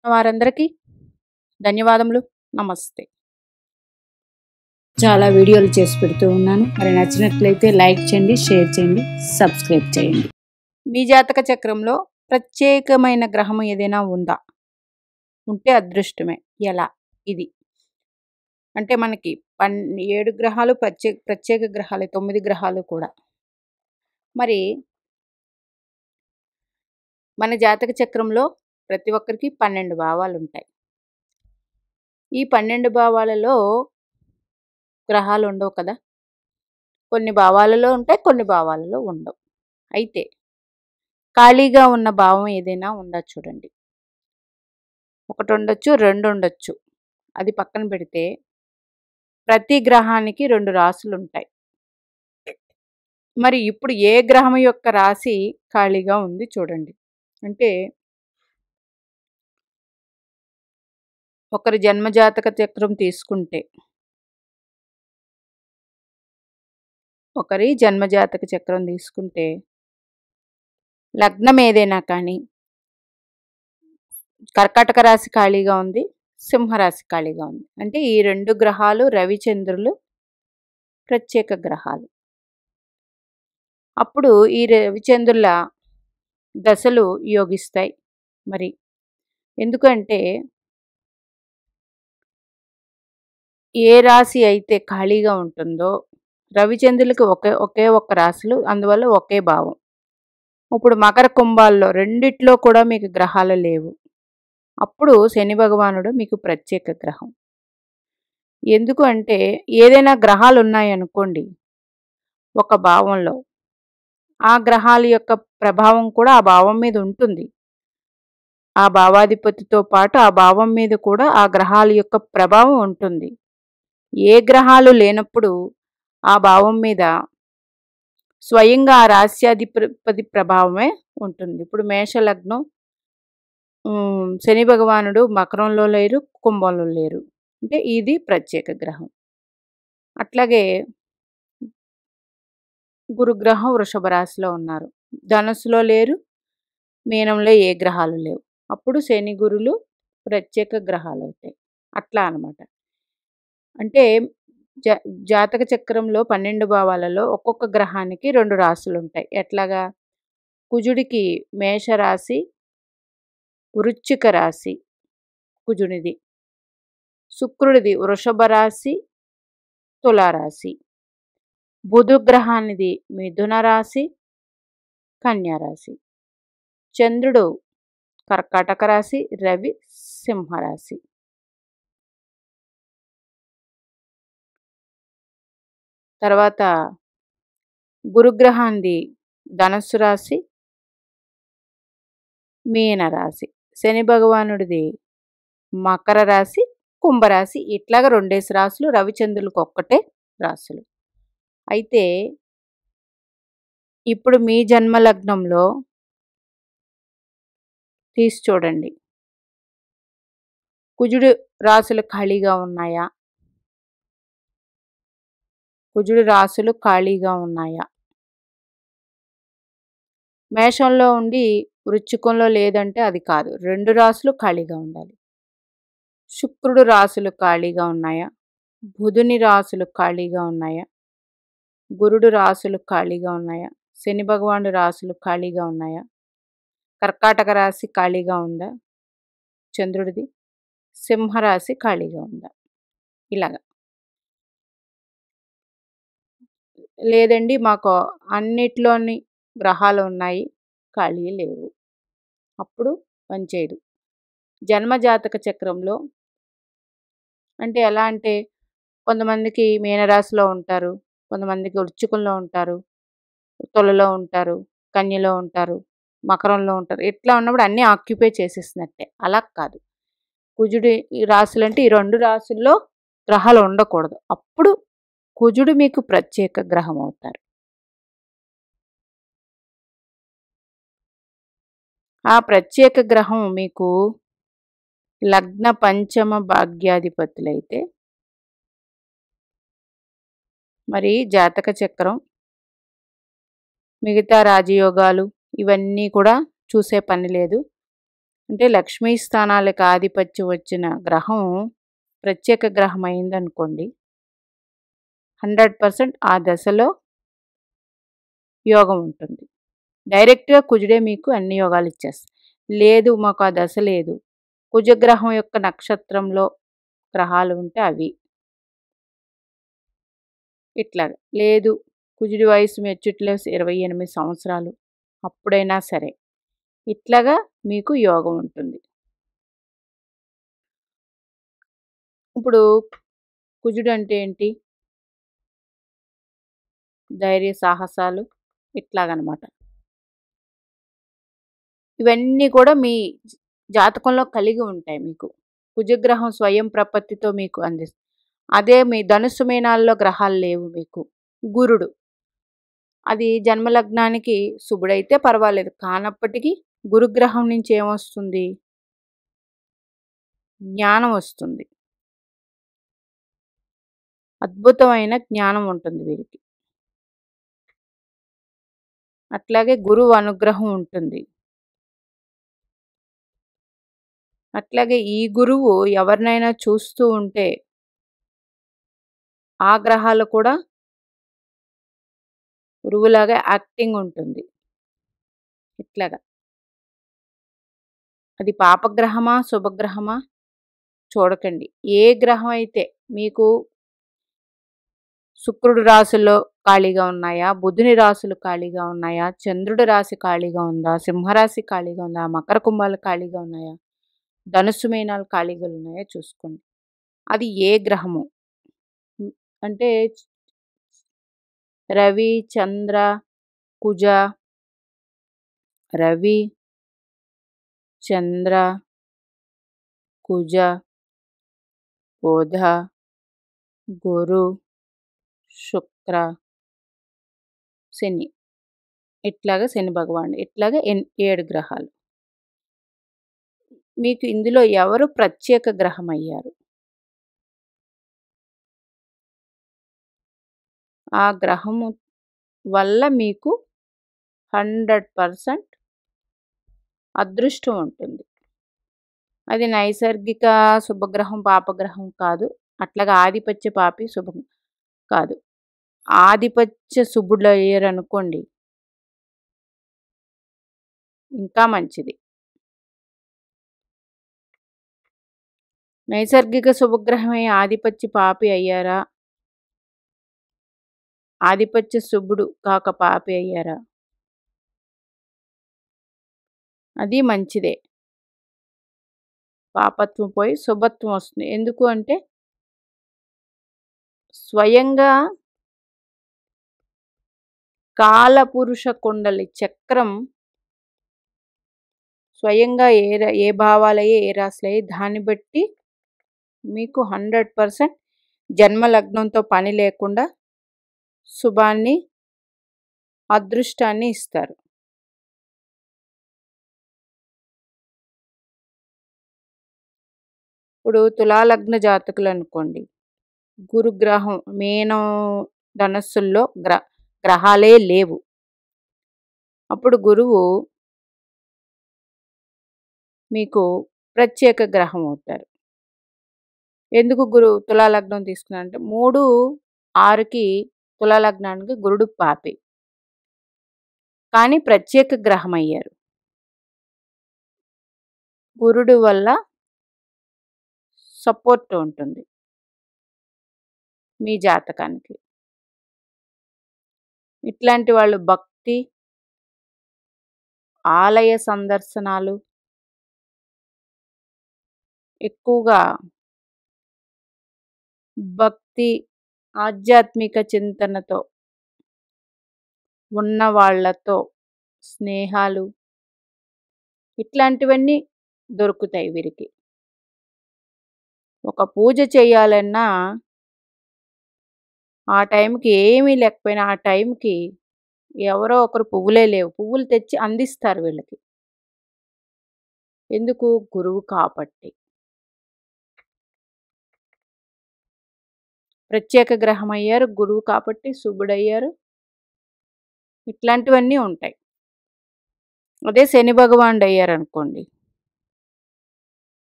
వారందరికీ ధన్యవాదములు. నమస్తే. చాలా వీడియోలు చేసి పెడుతూ ఉన్నాను. మరి నచ్చినట్లయితే లైక్ చేయండి, షేర్ చేయండి, సబ్స్క్రైబ్ చేయండి. మీ జాతక చక్రంలో ప్రత్యేకమైన గ్రహం ఏదైనా ఉందా? ఉంటే అదృష్టమే. ఎలా? ఇది అంటే మనకి 7 గ్రహాలు ప్రత్యేక గ్రహాలే, 9 గ్రహాలు కూడా. మరి మన జాతక చక్రంలో ప్రతి ఒక్కరికి 12 భావాలు ఉంటాయి. ఈ 12 భావాలలో గ్రహాలు ఉండవు కదా. కొన్ని భావాలలో ఉంటాయి, కొన్ని భావాలలో ఉండవు. అయితే ఖాళీగా ఉన్న భావం ఏదైనా ఉందా చూడండి. 1 ఉండొచ్చు, 2 ఉండొచ్చు. అది పక్కన పెడితే ప్రతి గ్రహానికి 2 రాశులు ఉంటాయి. మరి ఇప్పుడు ఏ గ్రహం యొక్క రాశి ఖాళీగా ఉంది చూడండి. అంటే ఒకరి జన్మజాతక చక్రం తీసుకుంటే, లగ్నం ఏదైనా కానీ కర్కాటక రాశి ఖాళీగా ఉంది, సింహరాశి ఖాళీగా ఉంది. అంటే ఈ 2 గ్రహాలు రవిచంద్రులు ప్రత్యేక గ్రహాలు. అప్పుడు ఈ రవిచంద్రుల దశలు యోగిస్తాయి. మరి ఎందుకంటే ఏ రాశి అయితే ఖాళీగా ఉంటుందో రవిచంద్రులకి ఒకే ఒక్క రాశులు, అందువల్ల ఒకే భావం. ఇప్పుడు మకర కుంభాల్లో రెండిట్లో కూడా మీకు గ్రహాలు లేవు. అప్పుడు శని భగవానుడు మీకు ప్రత్యేక గ్రహం. ఎందుకు అంటే ఏదైనా గ్రహాలు ఉన్నాయనుకోండి ఒక భావంలో, ఆ గ్రహాల యొక్క ప్రభావం కూడా ఆ భావం మీద ఉంటుంది. ఆ భావాధిపతితో పాటు ఆ భావం మీద కూడా ఆ గ్రహాల యొక్క ప్రభావం ఉంటుంది. ఏ గ్రహాలు లేనప్పుడు ఆ భావం మీద స్వయంగా ఆ రాశ్యాధిపతి ప్రభావమే ఉంటుంది. ఇప్పుడు మేషలగ్నం, శని భగవానుడు మకరంలో లేరు, కుంభంలో లేరు. అంటే ఇది ప్రత్యేక గ్రహం. అట్లాగే గురుగ్రహం వృషభ రాశిలో ఉన్నారు, ధనుస్సులో లేరు, మీనంలో ఏ గ్రహాలు లేవు. అప్పుడు శని గురులు ప్రత్యేక గ్రహాలు అవుతాయి. అట్లా అనమాట. అంటే జాతక చక్రంలో 12 భావాలలో ఒక్కొక్క గ్రహానికి 2 రాశులు ఉంటాయి. ఎట్లాగా? కుజుడికి మేషరాశి, వృశ్చిక రాశి కుజునిది. శుక్రుడిది వృషభ రాశి, తులారాశి. బుధు గ్రహానిది మిథున రాశి, కన్యారాశి. చంద్రుడు కర్కాటక రాశి, రవి సింహరాశి. తర్వాత గురుగ్రహాంది ధనస్సు రాశి, మీనరాశి. శని భగవానుడిది మకర రాశి, కుంభరాశి. ఇట్లాగా 2 రాశులు, రవిచంద్రులకు ఒక్కటే రాశులు. అయితే ఇప్పుడు మీ జన్మలగ్నంలో తీసి చూడండి, కుజుడు రాశులు ఖాళీగా ఉన్నాయా? కుజుడు రాశులు ఖాళీగా ఉన్నాయా? మేషంలో ఉండి వృశ్చికంలో లేదంటే అది కాదు. 2 రాశులు ఖాళీగా ఉండాలి. శుక్రుడు రాశులు ఖాళీగా ఉన్నాయా? బుధుని రాశులు ఖాళీగా ఉన్నాయా? గురుడు రాశులు ఖాళీగా ఉన్నాయా? శని భగవానుడు రాశులు ఖాళీగా ఉన్నాయా? కర్కాటక రాశి ఖాళీగా ఉందా చంద్రుడిది? సింహరాశి ఖాళీగా ఉందా? ఇలాగా. లేదండి మాకు అన్నిట్లోని గ్రహాలు ఉన్నాయి, ఖాళీ లేవు, అప్పుడు పనిచేయదు. జన్మజాతక చక్రంలో అంటే ఎలా అంటే కొంతమందికి మీనరాశిలో ఉంటారు, కొంతమందికి వృశ్చికంలో ఉంటారు, తులలో ఉంటారు, కన్యలో ఉంటారు, మకరంలో ఉంటారు. ఇట్లా ఉన్నప్పుడు అన్నీ ఆక్యుపై చేసేసినట్టే. అలా కాదు. కుజుడి రాశులు అంటే ఈ 2 రాశుల్లో గ్రహాలు ఉండకూడదు. అప్పుడు కుజుడు మీకు ప్రత్యేక గ్రహం అవుతారు. ఆ ప్రత్యేక గ్రహం మీకు లగ్న పంచమ భాగ్యాధిపతులైతే మరి జాతక చక్రం మిగతా రాజయోగాలు ఇవన్నీ కూడా చూసే పని లేదు. అంటే లక్ష్మీ స్థానాలకు ఆధిపత్యం వచ్చిన గ్రహం ప్రత్యేక గ్రహం అయిందనుకోండి, 100% ఆ దశలో యోగం ఉంటుంది. డైరెక్ట్‌గా కుజుడే మీకు అన్ని యోగాలు ఇచ్చేస్తాడు. లేదు మాకు ఆ దశ లేదు, కుజగ్రహం యొక్క నక్షత్రంలో గ్రహాలు ఉంటే అవి ఇట్లాగా. లేదు కుజుడి వయసు మెచ్చుట్లేసి 28 సంవత్సరాలు, అప్పుడైనా సరే ఇట్లాగా మీకు యోగం ఉంటుంది. ఇప్పుడు కుజుడు అంటే ఏంటి? ధైర్య సాహసాలు ఇట్లాగనమాట. ఇవన్నీ కూడా మీ జాతకంలో కలిగి ఉంటాయి మీకు. కుజగ్రహం స్వయం ప్రపత్తితో మీకు అందిస్తుంది. అదే మీ ధనుస్సు మీనాల్లో గ్రహాలు లేవు మీకు. గురుడు అది జన్మలగ్నానికి శుభుడైతే పర్వాలేదు, కానప్పటికీ గురుగ్రహం నుంచి ఏమొస్తుంది? జ్ఞానం వస్తుంది. అద్భుతమైన జ్ఞానం ఉంటుంది వీరికి. అట్లాగే గురువు అనుగ్రహం ఉంటుంది. అట్లాగే ఈ గురువు ఎవరినైనా చూస్తూ ఉంటే ఆ గ్రహాలు కూడా గురువులాగా యాక్టింగ్ ఉంటుంది. ఇట్లాగా. అది పాపగ్రహమా శుభగ్రహమా చూడకండి. ఏ గ్రహం అయితే మీకు శుక్రుడు రాశుల్లో ఖాళీగా ఉన్నాయా, బుధుని రాశులు ఖాళీగా ఉన్నాయా, చంద్రుడి రాశి ఖాళీగా ఉందా, సింహరాశి ఖాళీగా ఉందా, మకర కుంభాలు ఖాళీగా ఉన్నాయా, ధనుస్సు మీనాలు ఖాళీగా ఉన్నాయా చూసుకోండి. అది ఏ గ్రహము అంటే రవి, చంద్ర, కుజ, రవి, చంద్ర, కుజ, బుధ, గురు, శుక్ర, శని. ఇట్లాగా శని భగవానుడు. ఇట్లాగా 7 గ్రహాలు. మీకు ఇందులో ఎవరు ప్రత్యేక గ్రహం అయ్యారు? ఆ గ్రహము వల్ల మీకు 100% అదృష్టం ఉంటుంది. అది నైసర్గిక శుభగ్రహం, పాపగ్రహం కాదు. అట్లాగా ఆధిపత్య పాపి శుభం కాదు. ఆధిపత్య శుభుడు అయ్యారనుకోండి ఇంకా మంచిది. నైసర్గిక శుభగ్రహమే ఆధిపత్య పాపి అయ్యారా, ఆధిపత్య శుభుడు కాక పాపి అయ్యారా, అది మంచిదే. పాపత్వం పోయి శుభత్వం వస్తుంది. ఎందుకు అంటే స్వయంగా కాలపురుష కుండలి చక్రం స్వయంగా ఏ భావాలయ్యే ఏ రాశులయ్యే దాన్ని బట్టి మీకు 100% జన్మ లగ్నంతో పని లేకుండా శుభాన్ని, అదృష్టాన్ని ఇస్తారు. ఇప్పుడు తులాలగ్న జాతకులు అనుకోండి, గురుగ్రహం మీనం, ధనస్సుల్లో గ్రహాలే లేవు. అప్పుడు గురువు మీకు ప్రత్యేక గ్రహం అవుతారు. ఎందుకు తులాలగ్నం తీసుకున్నారంటే 3, 6కి తులాలగ్నానికి గురుడు పాపి, కానీ ప్రత్యేక గ్రహం అయ్యారు. గురుడు వల్ల సపోర్ట్ ఉంటుంది మీ జాతకానికి. ఇట్లాంటి వాళ్ళు భక్తి, ఆలయ సందర్శనాలు ఎక్కువగా భక్తి, ఆధ్యాత్మిక చింతనతో ఉన్న వాళ్ళతో స్నేహాలు ఇట్లాంటివన్నీ దొరుకుతాయి వీరికి. ఒక పూజ చేయాలన్నా ఆ టైంకి ఏమీ లేకపోయినా ఆ టైంకి ఎవరో ఒకరు పువ్వులే లేవు, పువ్వులు తెచ్చి అందిస్తారు వీళ్ళకి. ఎందుకు? గురువు కాబట్టి. ప్రత్యేక గ్రహం అయ్యారు, గురువు కాబట్టి శుభుడయ్యారు. ఇట్లాంటివన్నీ ఉంటాయి. అదే శని భగవానుడు అయ్యారనుకోండి,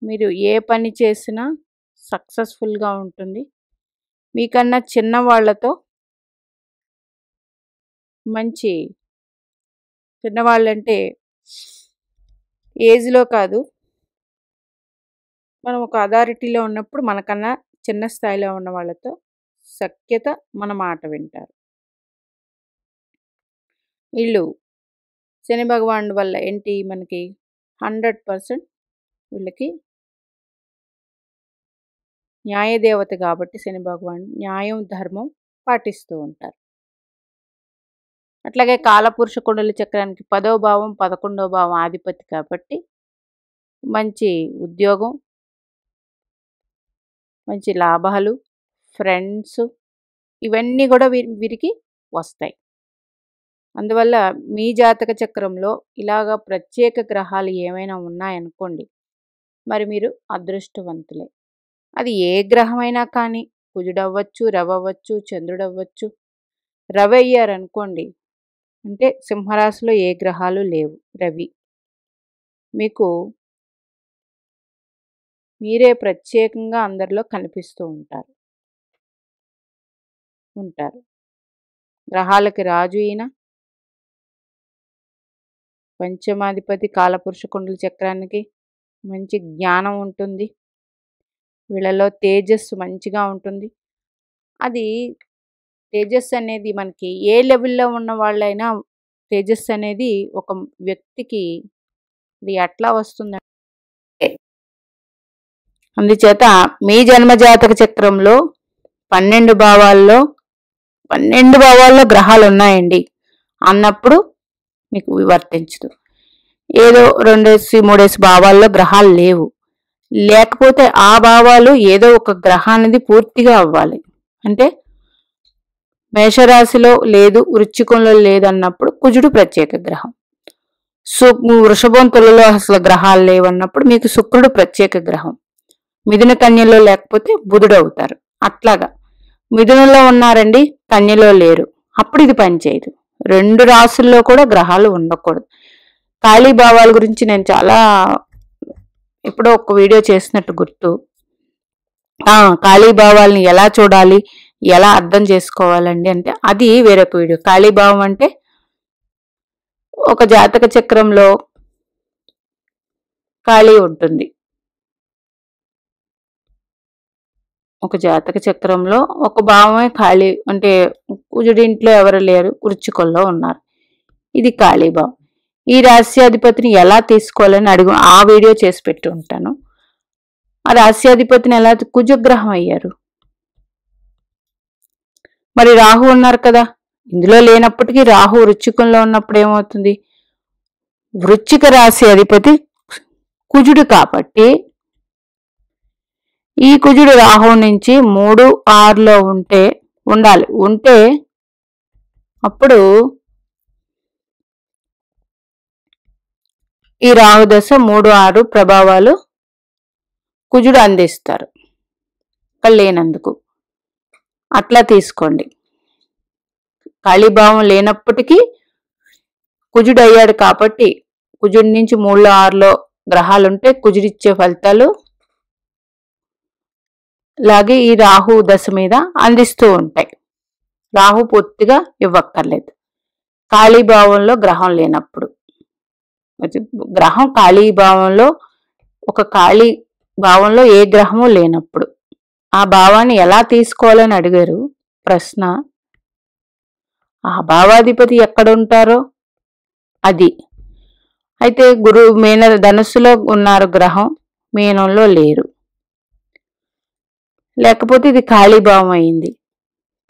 మీరు ఏ పని చేసినా సక్సెస్ఫుల్గా ఉంటుంది. మీకన్నా చిన్న వాళ్ళతో మంచి, చిన్నవాళ్ళంటే ఏజ్లో కాదు, మనం ఒక అథారిటీలో ఉన్నప్పుడు మనకన్నా చిన్న స్థాయిలో ఉన్న వాళ్ళతో సఖ్యత, మన మాట వింటారు. వీళ్ళు శని భగవానుడి వల్ల ఏంటి మనకి 100% వీళ్ళకి న్యాయదేవత కాబట్టి శని భగవానుడు న్యాయం, ధర్మం పాటిస్తూ ఉంటారు. అట్లాగే కాలపురుష కుండలి చక్రానికి 10వ భావం 11వ భావం ఆధిపతి కాబట్టి మంచి ఉద్యోగం, మంచి లాభాలు, ఫ్రెండ్స్ ఇవన్నీ కూడా వీరికి వస్తాయి. అందువల్ల మీ జాతక చక్రంలో ఇలాగ ప్రత్యేక గ్రహాలు ఏమైనా ఉన్నాయనుకోండి, మరి మీరు అదృష్టవంతులే. అది ఏ గ్రహమైనా కానీ, కుజుడవ్వచ్చు, రవి అవ్వచ్చు, చంద్రుడవ్వచ్చు. రవి అయ్యారనుకోండి అంటే సింహరాశిలో ఏ గ్రహాలు లేవు, రవి మీకు మీరే ప్రత్యేకంగా అందరిలో కనిపిస్తూ ఉంటారు. గ్రహాలకి రాజు ఈయన, పంచమాధిపతి కాలపురుష కుండలి చక్రానికి. మంచి జ్ఞానం ఉంటుంది, వీళ్ళలో తేజస్సు మంచిగా ఉంటుంది. అది తేజస్సు అనేది మనకి ఏ లెవెల్లో ఉన్న వాళ్ళైనా తేజస్సు అనేది ఒక వ్యక్తికి అది ఎట్లా వస్తుందంటే, అందుచేత మీ జన్మజాతక చక్రంలో 12 భావాల్లో గ్రహాలు ఉన్నాయండి అన్నప్పుడు మీకు వివర్తించదు. ఏదో 2-3 భావాల్లో గ్రహాలు లేకపోతే ఆ భావాలు ఏదో ఒక గ్రహానికి పూర్తిగా అవ్వాలి. అంటే మేషరాశిలో లేదు, వృశ్చికంలో లేదన్నప్పుడు కుజుడు ప్రత్యేక గ్రహం. వృషభం, తులలో అసలు గ్రహాలు లేవన్నప్పుడు మీకు శుక్రుడు ప్రత్యేక గ్రహం. మిథున కన్యలో లేకపోతే బుధుడు అవుతారు. అట్లాగా మిథునంలో ఉన్నారండి, కన్యలో లేరు, అప్పుడు ఇది పనిచేయదు. 2 రాశుల్లో కూడా గ్రహాలు ఉండకూడదు. ఖాళీ భావాల గురించి నేను చాలా ఎప్పుడో ఒక వీడియో చేసినట్టు గుర్తు. ఖాళీ భావాలని ఎలా చూడాలి, ఎలా అర్థం చేసుకోవాలండి అంటే అది వేరొక వీడియో. ఖాళీ భావం అంటే ఒక జాతక చక్రంలో ఖాళీ ఉంటుంది. ఒక జాతక చక్రంలో ఒక భావమే ఖాళీ అంటే కుజుడింట్లో ఎవరు లేరు, వృశ్చికంలో ఉన్నారు, ఇది ఖాళీ భావం. ఈ రాశ్యాధిపతిని ఎలా తీసుకోవాలని ఆ వీడియో చేసి పెట్టి ఉంటాను. ఆ రాశ్యాధిపతిని ఎలా కుజగ్రహం అయ్యారు, మరి రాహు ఉన్నారు కదా, ఇందులో లేనప్పటికీ రాహు వృశ్చికంలో ఉన్నప్పుడు ఏమవుతుంది, వృశ్చిక రాశి అధిపతి కుజుడు కాబట్టి ఈ కుజుడు రాహు నుంచి 3-6లో ఉంటే అప్పుడు ఈ రాహు దశ 3-6 ప్రభావాలు కుజుడు అందిస్తారు లేనందుకు. అట్లా తీసుకోండి. ఖాళీభావం లేనప్పటికీ కుజుడు అయ్యాడు కాబట్టి కుజుడి నుంచి 3-6లో గ్రహాలుంటే కుజుడిచ్చే ఫలితాలు లాగే ఈ రాహు దశ మీద అందిస్తూ ఉంటాయి. రాహు పూర్తిగా ఇవ్వక్కర్లేదు ఖాళీభావంలో గ్రహం లేనప్పుడు. గ్రహం ఖాళీ భావంలో ఒక ఖాళీ భావంలో ఏ గ్రహము లేనప్పుడు ఆ భావాన్ని ఎలా తీసుకోవాలని అడిగారు ప్రశ్న. ఆ భావాధిపతి ఎక్కడుంటారో అది. అయితే ధనుస్సులో ఉన్నారు గ్రహం, మీనంలో లేరు, లేకపోతే ఇది ఖాళీ భావం అయింది.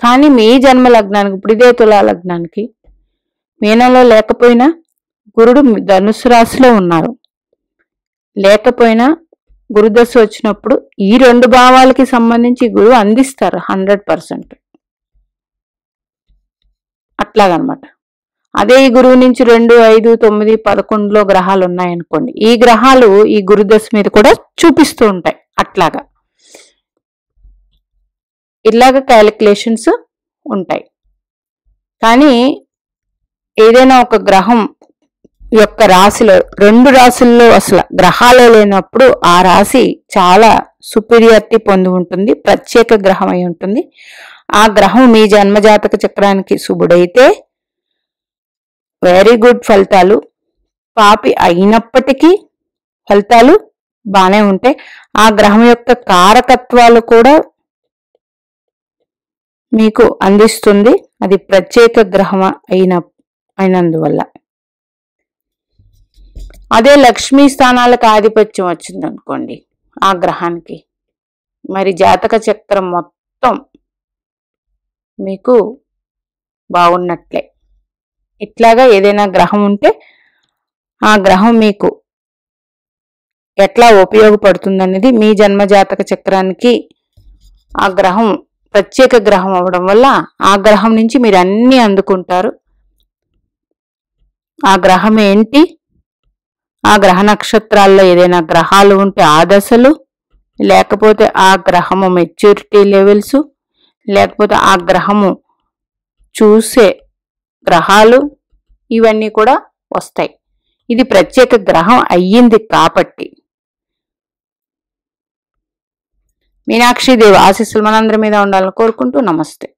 కానీ మీ జన్మ లగ్నానికి ఇప్పుడు ఇదే తులా లగ్నానికి మీనంలో లేకపోయినా గురుడు ధనుస్సు రాశిలో ఉన్నారు, లేకపోయినా గురుదశ వచ్చినప్పుడు ఈ 2 భావాలకి సంబంధించి గురువు అందిస్తారు 100%. అట్లాగనమాట. అదే ఈ గురువు నుంచి 2, 5, 9, 11లో గ్రహాలు ఉన్నాయనుకోండి, ఈ గ్రహాలు ఈ గురుదశ మీద కూడా చూపిస్తూ ఉంటాయి. అట్లాగా ఇలాగ క్యాలిక్యులేషన్స్ ఉంటాయి. కానీ ఏదైనా ఒక గ్రహం యొక్క రాశిలో 2 రాశుల్లో అసలు గ్రహాలు లేనప్పుడు ఆ రాశి చాలా సుపీరియారిటీ పొంది ఉంటుంది, ప్రత్యేక గ్రహం అయి ఉంటుంది. ఆ గ్రహం మీ జన్మజాతక చక్రానికి శుభుడైతే వెరీ గుడ్ ఫలితాలు, పాపి అయినప్పటికీ ఫలితాలు బానే ఉంటాయి. ఆ గ్రహం యొక్క కారకత్వాలు కూడా మీకు అందిస్తుంది, అది ప్రత్యేక గ్రహం అయినందువల్ల. అదే లక్ష్మీ స్థానాలకు ఆధిపత్యం వచ్చింది అనుకోండి ఆ గ్రహానికి, మరి జాతక చక్రం మొత్తం మీకు బాగున్నట్లే. ఇట్లాగా ఏదైనా గ్రహం ఉంటే ఆ గ్రహం మీకు ఎట్లా ఉపయోగపడుతుందనేది మీ జన్మజాతక చక్రానికి ఆ గ్రహం ప్రత్యేక గ్రహం అవ్వడం వల్ల ఆ గ్రహం నుంచి మీరు అన్ని అందుకుంటారు. ఆ గ్రహం ఏంటి, ఆ గ్రహ నక్షత్రాల్లో ఏదైనా గ్రహాలు ఉంటే ఆ దశలు, లేకపోతే ఆ గ్రహము మెచ్యూరిటీ లెవెల్స్, లేకపోతే ఆ గ్రహము చూసే గ్రహాలు, ఇవన్నీ కూడా వస్తాయి. ఇది ప్రత్యేక గ్రహం అయ్యింది కాబట్టి. మీనాక్షి దేవి ఆశీస్సులు మనందరి మీద ఉండాలని కోరుకుంటూ నమస్తే.